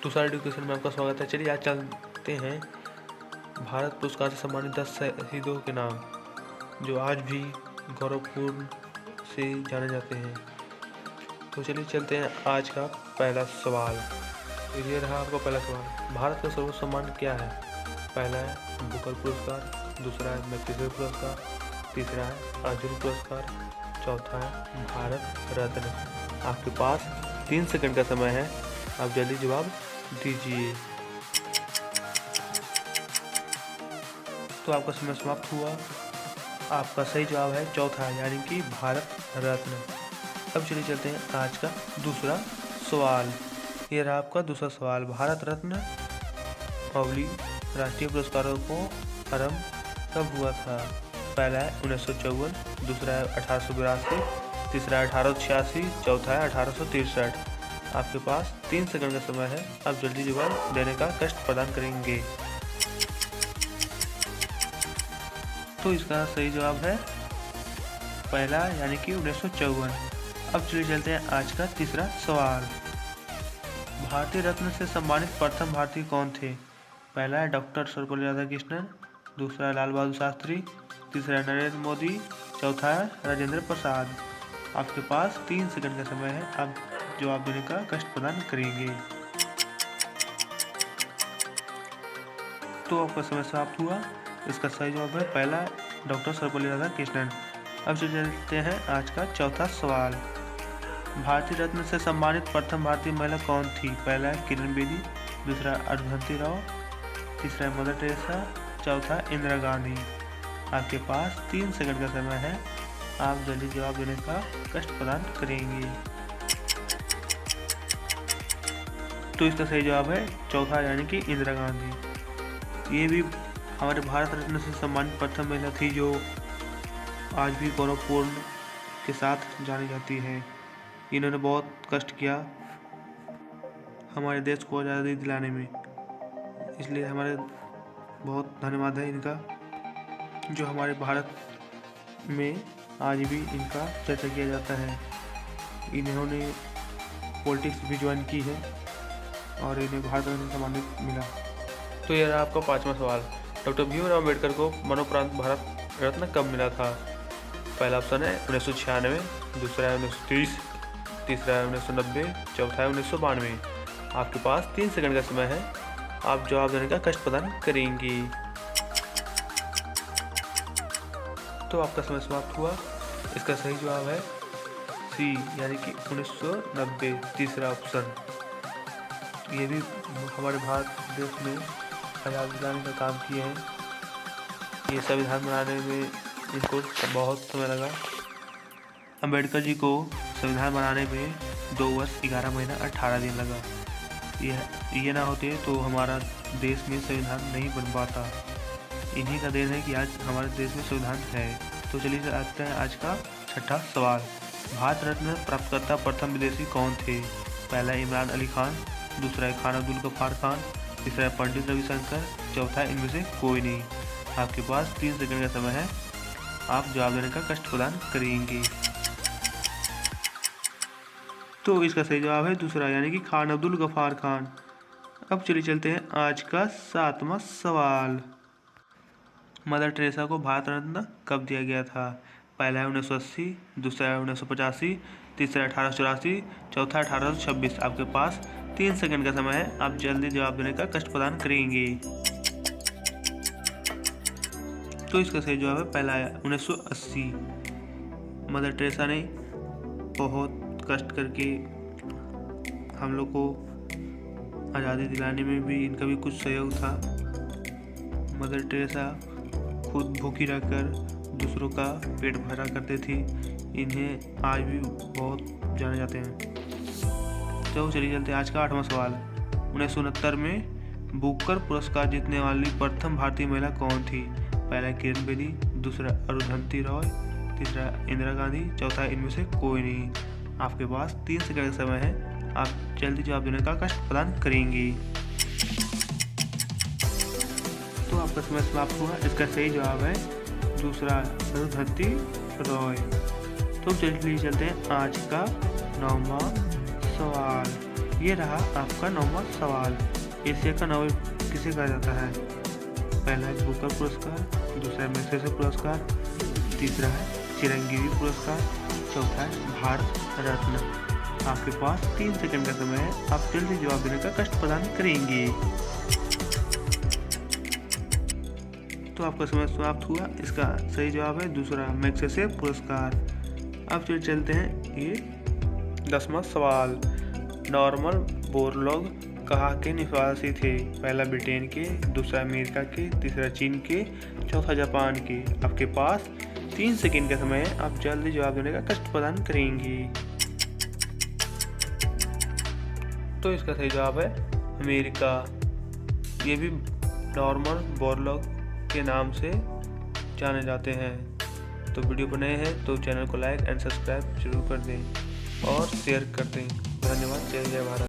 Tushar education में आपका स्वागत है। चलिए आज चलते हैं भारत पुरस्कार से सम्मानित 10 शहीदों के नाम जो आज भी गौरवपूर्ण से जाने जाते हैं। तो चलिए चलते हैं आज का पहला सवाल। तो ये रहा आपका पहला सवाल, भारत का सर्वोच्च सम्मान क्या है? पहला है बुकर पुरस्कार, दूसरा है मैग्सेसे पुरस्कार, तीसरा है अर्जुन पुरस्कार, चौथा है भारत रत्न। आपके पास 3 सेकंड का समय है, आप जल्दी जवाब दीजिए। तो आपका समय समाप्त हुआ। आपका सही जवाब है चौथा, यानी कि भारत रत्न। अब चलिए चलते हैं आज का दूसरा सवाल। यह रहा आपका दूसरा सवाल, भारत रत्न राष्ट्रीय पुरस्कारों को आरंभ कब हुआ था? पहला है 1954, दूसरा है 1882, तीसरा है 1886, चौथा है 1863। आपके पास 3 सेकंड का समय है, आप जल्दी जवाब देने का कष्ट प्रदान करेंगे। तो इसका सही जवाब है पहला, यानी कि 1954। अब चलिए चलते हैं आज का तीसरा सवाल। भारतीय रत्न से सम्मानित प्रथम भारतीय कौन थे? पहला है डॉक्टर सर्वपल्ली राधाकृष्णन, दूसरा है लाल बहादुर शास्त्री, तीसरा है नरेंद्र मोदी, चौथा है राजेंद्र प्रसाद। आपके पास 3 सेकंड का समय है, आप जवाब देने का कष्ट प्रदान करेंगे। तो आपका समय समाप्त हुआ। इसका सही जवाब है पहला, डॉक्टर सर्वपल्ली राधाकृष्णन। अब चलते हैं आज का चौथा सवाल। भारतीय रत्न से सम्मानित प्रथम भारतीय महिला कौन थी? पहला है किरण बेदी, दूसरा अरुंधति राव, तीसरा है मदर टेरेसा, चौथा इंदिरा गांधी। आपके पास 3 सेकंड का समय है, आप जल्दी जवाब देने का कष्ट प्रदान करेंगे। तो इसका सही जवाब है चौथा, यानी कि इंदिरा गांधी। ये भी हमारे भारत रत्न से सम्मानित प्रथम महिला थी जो आज भी गौरवपूर्ण के साथ जानी जाती है। इन्होंने बहुत कष्ट किया हमारे देश को आज़ादी दिलाने में, इसलिए हमारे बहुत धन्यवाद है इनका, जो हमारे भारत में आज भी इनका चर्चा किया जाता है। इन्होंने पॉलिटिक्स भी ज्वाइन की है और इन्हें भारत रत्न सम्मानित मिला। तो यह रहा आपका 5वां सवाल, डॉक्टर भीमराव अम्बेडकर को मरणोपरांत भारत रत्न कब मिला था? पहला ऑप्शन है 1996, दूसरा है 1930, तीसरा है 1990, चौथा है 1992। आपके पास 3 सेकंड का समय है, आप जवाब देने का कष्ट प्रदान करेंगे। तो आपका समय समाप्त हुआ। इसका सही जवाब है सी, यानी कि 1990, तीसरा ऑप्शन। ये भी हमारे भारत देश में आज़ादी दिलाने का काम किए हैं। ये संविधान बनाने में इनको बहुत समय लगा। अंबेडकर जी को संविधान बनाने में 2 वर्ष 11 महीना 18 दिन लगा। ये ना होते तो हमारा देश में संविधान नहीं बन पाता। इन्हीं का देन है कि आज हमारे देश में संविधान है। तो चलिए आते हैं आज का छठा सवाल। भारत रत्न प्राप्तकर्ता प्रथम विदेशी कौन थे? पहला है इमरान अली खान, दूसरा है खान अब्दुल गफ्फार खान, तीसरा है पंडित रविशंकर, चौथा है इनमें से कोई नहीं। आपके पास 3 सेकंड का समय है, आप जवाब देने का कष्ट प्रदान करेंगे। तो इसका सही जवाब है दूसरा, यानी कि खान अब्दुल गफ्फार खान। अब चलिए चलते हैं आज का 7वां सवाल। मदर टेरेसा को भारत रत्न कब दिया गया था? पहला है 1980, दूसरा है 1985, तीसरा 1884, चौथा 1826। आपके पास 3 सेकंड का समय है, आप जल्दी जवाब देने का कष्ट प्रदान करेंगे। तो इसका सही जवाब है पहला है 1980। मदर टेरेसा ने बहुत कष्ट करके हम लोग को आज़ादी दिलाने में भी इनका भी कुछ सहयोग था। मदर टेरेसा खुद भूखी रहकर दूसरों का पेट भरा करते थी। इन्हें आज भी बहुत जाने जाते हैं। तो चलिए चलते हैं आज का 8वां सवाल। 1969 में बुकर पुरस्कार जीतने वाली प्रथम भारतीय महिला कौन थी? पहला किरण बेदी, दूसरा अरुंधति रॉय, तीसरा इंदिरा गांधी, चौथा इनमें से कोई नहीं। आपके पास 3 सेकंड का समय है, आप जल्दी जवाब देने का कष्ट प्रदान करेंगे। तो आपका समय समाप्त हुआ। इसका सही जवाब है दूसरा, अरुंधति रॉय। तो चलिए चलते हैं आज का 9वां सवाल। ये रहा आपका 9वां सवाल। एशिया का नोबेल किसे कहा जाता है? पहला है बुकर पुरस्कार, दूसरा है मैग्सेसे पुरस्कार, तीसरा है चिरंजीवी पुरस्कार, चौथा है भारत रत्न। आपके पास 3 सेकंड का समय है, आप जल्दी जवाब देने का कष्ट प्रदान करेंगे। तो आपका समय समाप्त हुआ। इसका सही जवाब है दूसरा, मैग्सेसे पुरस्कार। अब चलते हैं ये 10वां सवाल। नॉर्मन बोरलॉग कहाँ के निवासी थे? पहला ब्रिटेन के, दूसरा अमेरिका के, तीसरा चीन के, चौथा जापान के। आपके पास 3 सेकंड का समय है, आप जल्दी जवाब देने का कष्ट प्रदान करेंगे। तो इसका सही जवाब है अमेरिका। ये भी नॉर्मन बोरलॉग के नाम से जाने जाते हैं। तो वीडियो पर नए हैं तो चैनल को लाइक एंड सब्सक्राइब जरूर कर दें और शेयर कर दें। धन्यवाद। जय जय भारत।